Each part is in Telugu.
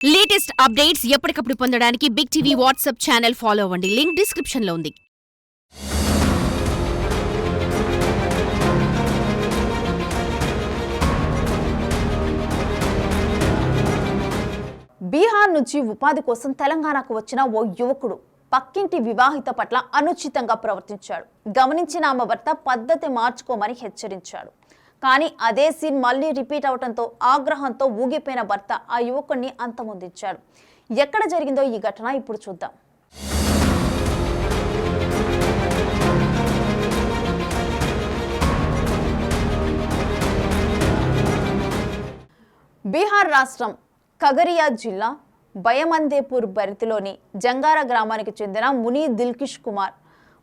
లేటెస్ట్ అప్డేట్స్ ఎప్పటికప్పుడు పొందడానికి big TV WhatsApp channel follow అవ్వండి. లింక్ డిస్క్రిప్షన్ లో ఉంది. బీహార్ నుంచి ఉపాధి కోసం తెలంగాణకు వచ్చిన ఓ యువకుడు పక్కింటి వివాహిత పట్ల అనుచితంగా ప్రవర్తించాడు. గమనించిన ఆమె భర్త పద్ధతి మార్చుకోమని హెచ్చరించాడు. కానీ అదే సీన్ మళ్లీ రిపీట్ అవడంతో ఆగ్రహంతో ఊగిపోయిన భర్త ఆ యువకుడిని అంతమొందించాడు. ఎక్కడ జరిగిందో ఈ ఘటన ఇప్పుడు చూద్దాం. బీహార్ రాష్ట్రం ఖగరియా జిల్లా బయమందేపూర్ పరిధిలోని జంగారా గ్రామానికి చెందిన ముని దిల్కిష్ కుమార్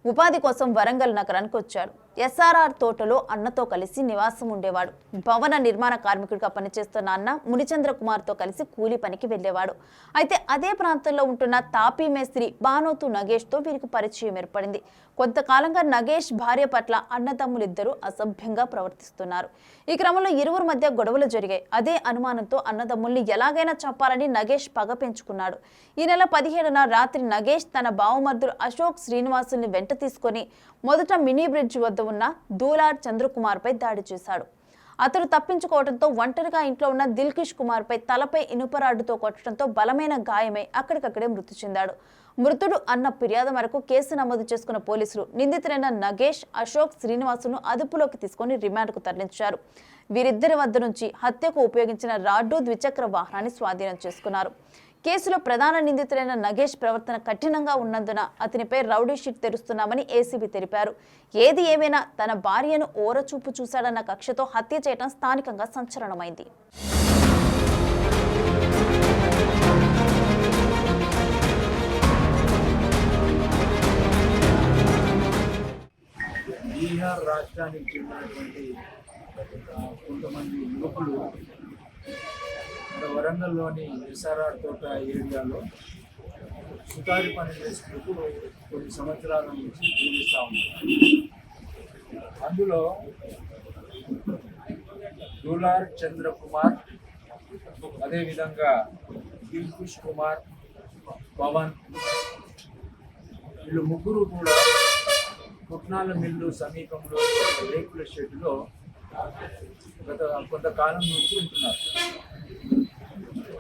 ఉపాధి కోసం వరంగల్ నగరానికి వచ్చాడు. ఎస్ఆర్ఆర్ తోటలో అన్నతో కలిసి నివాసం ఉండేవాడు. భవన నిర్మాణ కార్మికుడిగా పనిచేస్తున్న అన్న మునిచంద్ర కుమార్తో కలిసి కూలి పనికి వెళ్లేవాడు. అయితే అదే ప్రాంతంలో ఉంటున్న తాపీ మేస్త్రి బానోతు నగేష్తో వీరికి పరిచయం ఏర్పడింది. కొంతకాలంగా నగేష్ భార్య పట్ల అన్నదమ్ములిద్దరూ అసభ్యంగా ప్రవర్తిస్తున్నారు. ఈ క్రమంలో ఇరువురు మధ్య గొడవలు జరిగాయి. అదే అనుమానంతో అన్నదమ్ముల్ని ఎలాగైనా చంపాలని నగేష్ పగ పెంచుకున్నాడు. ఈ నెల 17న రాత్రి నగేష్ తన బావమర్దులు అశోక్ శ్రీనివాసుల్ని వెంట తీసుకొని మొదట మినీ బ్రిడ్జ్ వద్ద ఉన్న దూలార్ చంద్రకుమార్ పై దాడి చేశాడు. అతడు తప్పించుకోవడంతో ఒంటరిగా ఇంట్లో ఉన్న దిల్కిష్ కుమార్ పై తలపై ఇనుపరాడుతో కొట్టడంతో బలమైన గాయమై అక్కడికక్కడే మృతి చెందాడు. మృతుడు అన్న ఫిర్యాదు మేరకు కేసు నమోదు చేసుకున్న పోలీసులు నిందితులైన నగేష్, అశోక్ శ్రీనివాసును అదుపులోకి తీసుకుని రిమాండ్కు తరలించారు. వీరిద్దరి వద్ద నుంచి హత్యకు ఉపయోగించిన రాడ్డు, ద్విచక్ర వాహనాన్ని స్వాధీనం చేసుకున్నారు. కేసులో ప్రధాన నిందితులైన నగేష్ ప్రవర్తన కఠినంగా ఉన్నందున అతనిపై రౌడీ షీట్ తెరుస్తున్నామని ఏసీబీ తెలిపారు. ఏది ఏమైనా తన భార్యను ఓరచూపు చూశాడన్న కక్షతో హత్య చేయడం స్థానికంగా సంచలనమైంది. బీహార్ రాష్ట్రానికి చెందినటువంటి కొంతమంది యువకులు వరంగల్లోని ఎస్ఆర్ఆర్ తోట ఏరియాలో సుతారి పని చేసుకుంటూ కొన్ని సంవత్సరాల నుంచి జీవిస్తూ ఉన్నారు. అందులో దూలార్ చంద్రకుమార్, అదేవిధంగా దిల్కుష్ కుమార్, పవన్, వీళ్ళు ముగ్గురు కూడా పుట్నాల మిల్లు సమీపంలో రేకుల షెడ్లో గత కొంతకాలం నుంచి ఉంటున్నారు.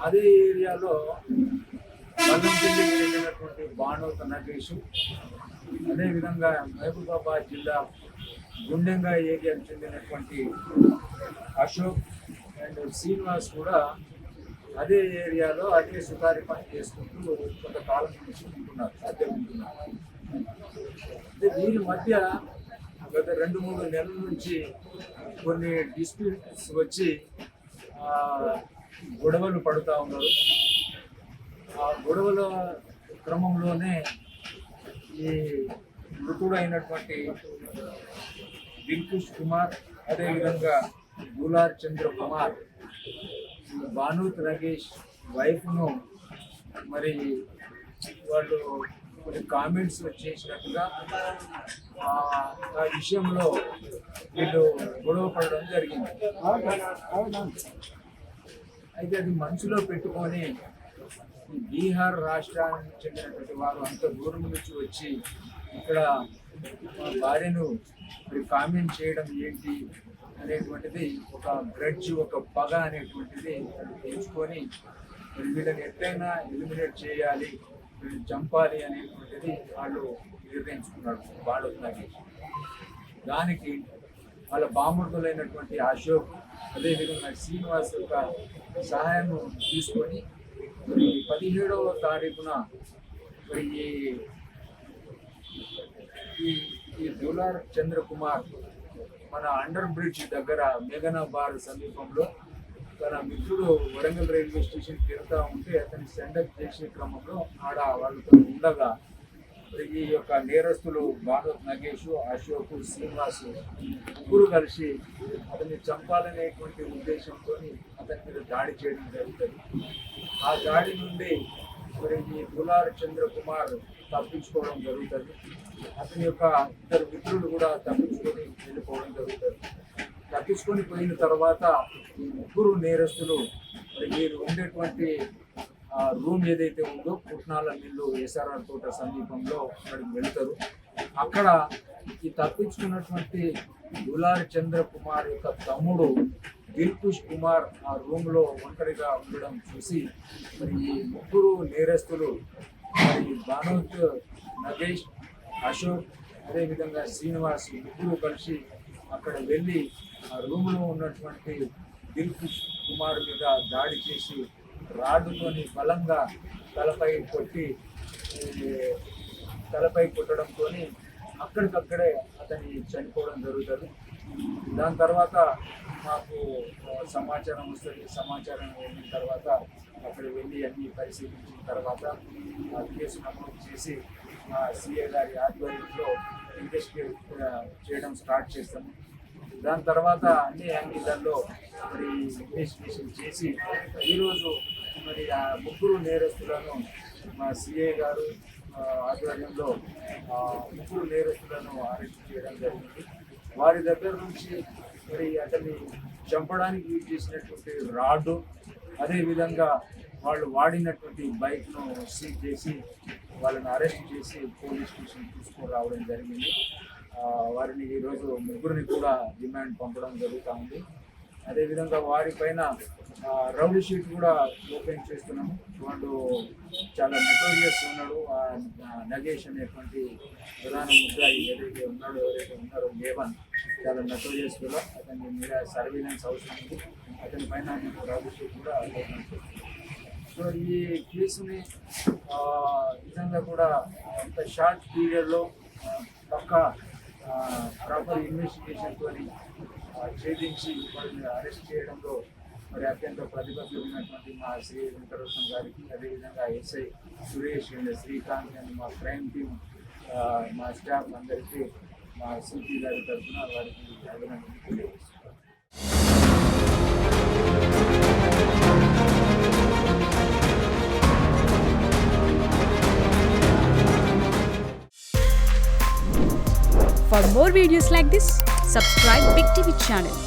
అదే ఏరియాలో మల్లంపల్లికి చెందినటువంటి బానోతు నగేష్, అదేవిధంగా మహబూబాబాద్ జిల్లా గుండెంగా ఏరియాకు చెందినటువంటి అశోక్ అండ్ శ్రీనివాస్ కూడా అదే ఏరియాలో అదే సుతారి పని చేసుకుంటూ కొంతకాలం నుంచి ఉంటున్నారు, అద్దె ఉంటున్నారు. అంటే వీరి మధ్య గత 2-3 నెలల నుంచి కొన్ని డిస్ప్యూట్స్ వచ్చి గొడవలు పడుతూ ఉన్నారు. ఆ గొడవల క్రమంలోనే ఈ మృతుడైనటువంటి దిల్కుష్ కుమార్, అదేవిధంగా దూలార్ చంద్ర కుమార్, బానోతు నగేష్ వైఫ్ను మరి వాళ్ళు కొన్ని కామెంట్స్ చేసినట్టుగా ఆ విషయంలో వీళ్ళు గొడవ పడడం జరిగింది. అయితే అది మనసులో పెట్టుకొని బీహార్ రాష్ట్రానికి చెందినటువంటి వారు అంత దూరం నుంచి వచ్చి ఇక్కడ మా భార్యను కామెంట్ చేయడం ఏంటి అనేటువంటిది ఒక గ్రడ్జ్, ఒక పగ అనేటువంటిది తెలుసుకొని వీళ్ళని ఎట్లయినా ఎలిమినేట్ చేయాలి, వీళ్ళు చంపాలి అనేటువంటిది వాళ్ళు నిర్ణయించుకున్నారు. బానోతు నగేష్ దానికి వాళ్ళ బామర్దులైనటువంటి అశోక్, అదేవిధంగా శ్రీనివాస్ యొక్క సహాయం తీసుకొని 17వ తారీఖున మరి ఈ దూలార్ చంద్రకుమార్ మన అండర్ బ్రిడ్జ్ దగ్గర మేఘనాబాద్ సమీపంలో తన మిత్రుడు వరంగల్ రైల్వే స్టేషన్ తిరుగుతూ ఉంటే అతన్ని సెండప్ చేసే క్రమంలో ఆడ వాళ్ళతో ఉండగా ఈ యొక్క నేరస్తులు బానోతు నగేష్, అశోక్, శ్రీనివాస్ ముగ్గురు కలిసి అతన్ని చంపాలనేటువంటి ఉద్దేశంతో అతని మీద దాడి చేయడం జరుగుతుంది. ఆ దాడి నుండి మరి ఈ దూలార్ చంద్రకుమార్ తప్పించుకోవడం జరుగుతుంది. అతని యొక్క ఇద్దరు మిత్రులు కూడా తప్పించుకొని వెళ్ళిపోవడం జరుగుతుంది. తప్పించుకొని పోయిన తర్వాత ఈ ముగ్గురు నేరస్తులు మరి వీరు ఉండేటువంటి రూమ్ ఏదైతే ఉందో పుట్నాల మిల్లు ఎస్ఆర్ఆర్ తోట సమీపంలో అక్కడికి వెళ్తారు. అక్కడ ఈ తప్పించుకున్నటువంటి దులారి చంద్ర కుమార్ యొక్క తమ్ముడు దిల్కుష్ కుమార్ ఆ రూమ్ లో ఒంటరిగా ఉండడం చూసి మరి ఈ ముగ్గురు నేరస్తులు మరి భానుత్, నగేష్, అశోక్ అదేవిధంగా శ్రీనివాస్ ముగ్గురు కలిసి అక్కడ వెళ్ళి ఆ రూమ్ లో ఉన్నటువంటి దిల్కుష్ కుమార్ మీద దాడి చేసి రాడ్డుతోని బలంగా తలపై కొట్టడంతో అక్కడికక్కడే అతని చనిపోవడం జరుగుతుంది. దాని తర్వాత మాకు సమాచారం వస్తుంది. సమాచారం వెళ్ళిన తర్వాత అక్కడ వెళ్ళి అన్ని పరిశీలించిన తర్వాత ఆ కేసు నమోదు చేసి మా సిఏ గారి ఆధ్వర్యంలో ఇన్వెస్టిగేట్ చేయడం స్టార్ట్ చేస్తాము. దాని తర్వాత అన్ని యాంగిళ్లలో మరి ఇన్వెస్టిగేషన్ చేసి ఈరోజు మరి ఆ ముగ్గురు నేరస్తులను మా సిఏ గారు ఆధ్వర్యంలో ముగ్గురు నేరస్తులను అరెస్ట్ చేయడం జరిగింది. వారి దగ్గర నుంచి మరి అతన్ని చంపడానికి యూజ్ చేసినటువంటి రాడ్డు, అదేవిధంగా వాళ్ళు వాడినటువంటి బైక్ను సీజ్ చేసి వాళ్ళని అరెస్ట్ చేసి పోలీస్ స్టేషన్ తీసుకొని రావడం జరిగింది. వారిని ఈరోజు ముగ్గురిని కూడా రిమాండ్ పంపడం జరుగుతూ ఉంది. అదేవిధంగా వారిపైన రౌడీ షీట్ కూడా ఓపెన్ చేస్తున్నాము. వాళ్ళు చాలా నెటోరియస్ ఉన్నాడు. నగేష్ అనేటువంటి ప్రధాన ముద్దాయి ఎవరైతే ఉన్నారో A1 చాలా నెటోరియస్ కూడా, అతని మీద సర్వేలెన్స్ అవసరం ఉంది. అతని పైన రౌడీ షీట్ కూడా ఓపెన్ చేస్తున్నాం. సో ఈ కేసుని నిజంగా కూడా ఒక షార్ట్ పీరియడ్లో పక్కా ప్రాపర్ ఇన్వెస్టిగేషన్తో ఛేదించి వాళ్ళని అరెస్ట్ చేయడంలో మరి అత్యంత ప్రతిబద్ధమైనటువంటి మా శ్రీ వెంకటరత్నం గారికి, అదేవిధంగా SI Suresh and Srikanth and మా క్రైమ్ టీమ్, మా స్టాఫ్ అందరికీ మా సిపి గారి తరఫున వారికి అభినందనలు తెలియజేస్తున్నాను. For more videos like this, subscribe Big TV channel.